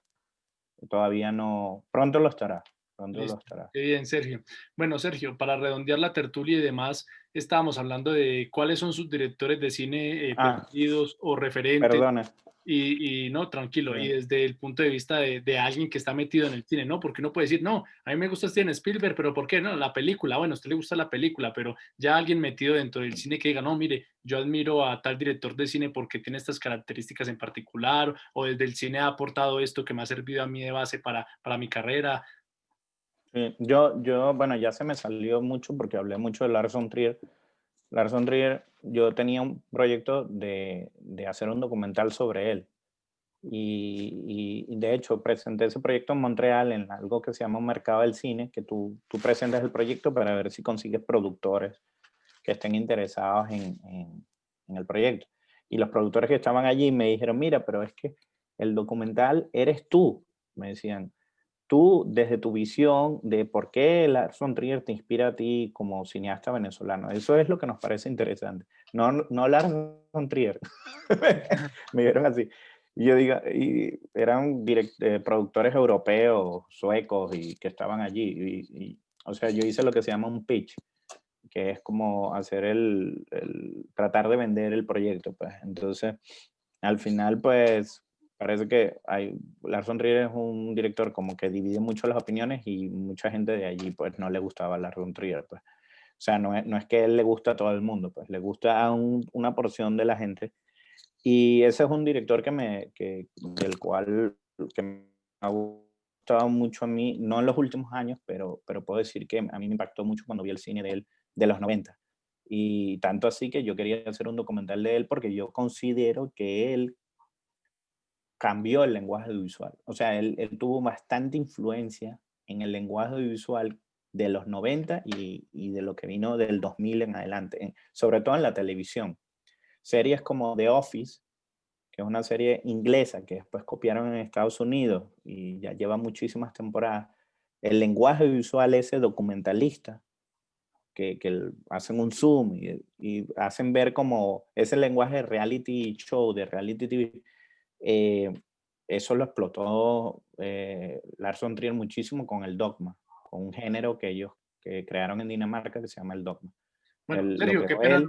todavía no, pronto lo Listo. estará. Qué bien, Sergio. Bueno, Sergio, para redondear la tertulia y demás, estábamos hablando de cuáles son sus directores de cine Ah, preferidos o referentes. perdona. Y no, tranquilo, y Sí. desde el punto de vista de alguien que está metido en el cine, ¿no? Porque uno puede decir, no, a mí me gusta Steven Spielberg, pero ¿por qué no? La película, bueno, a usted le gusta la película, pero ya alguien metido dentro del cine que diga, no, mire, yo admiro a tal director de cine porque tiene estas características en particular, o desde el cine ha aportado esto que me ha servido a mí de base para mi carrera. Sí, bueno, ya se me salió mucho porque hablé mucho de Lars von Trier. Lars von Trier, yo tenía un proyecto de hacer un documental sobre él. Y de hecho presenté ese proyecto en Montreal en algo que se llama un mercado del cine, que tú presentas el proyecto para ver si consigues productores que estén interesados en el proyecto. Y los productores que estaban allí me dijeron, mira, pero es que el documental eres tú, me decían. Tú, desde tu visión de por qué Lars von Trier te inspira a ti como cineasta venezolano. Eso es lo que nos parece interesante. No Lars von Trier. Me dijeron así. Y yo digo, y eran productores europeos, suecos, y que estaban allí. O sea, yo hice lo que se llama un pitch, que es como hacer tratar de vender el proyecto, pues. Entonces, al final, pues, parece que Lars von Trier es un director como que divide mucho las opiniones y mucha gente de allí, pues, no le gustaba Lars von Trier, pues. O sea, no es que él le gusta a todo el mundo, pues, le gusta a una porción de la gente. Y ese es un director del cual que me ha gustado mucho a mí, no en los últimos años, pero puedo decir que a mí me impactó mucho cuando vi el cine de él de los 90. Y tanto así que yo quería hacer un documental de él porque yo considero que él cambió el lenguaje audiovisual. O sea, él tuvo bastante influencia en el lenguaje audiovisual de los 90 y de lo que vino del 2000 en adelante, sobre todo en la televisión. Series como The Office que es una serie inglesa que después copiaron en Estados Unidos y ya lleva muchísimas temporadas. El lenguaje visual ese documentalista, hacen un zoom y hacen ver como ese lenguaje de reality show, de reality TV, eh, eso lo explotó Lars von Trier muchísimo con el Dogma, con un género que ellos que crearon en Dinamarca que se llama el Dogma. Bueno, Lo Sergio, qué creó pena él.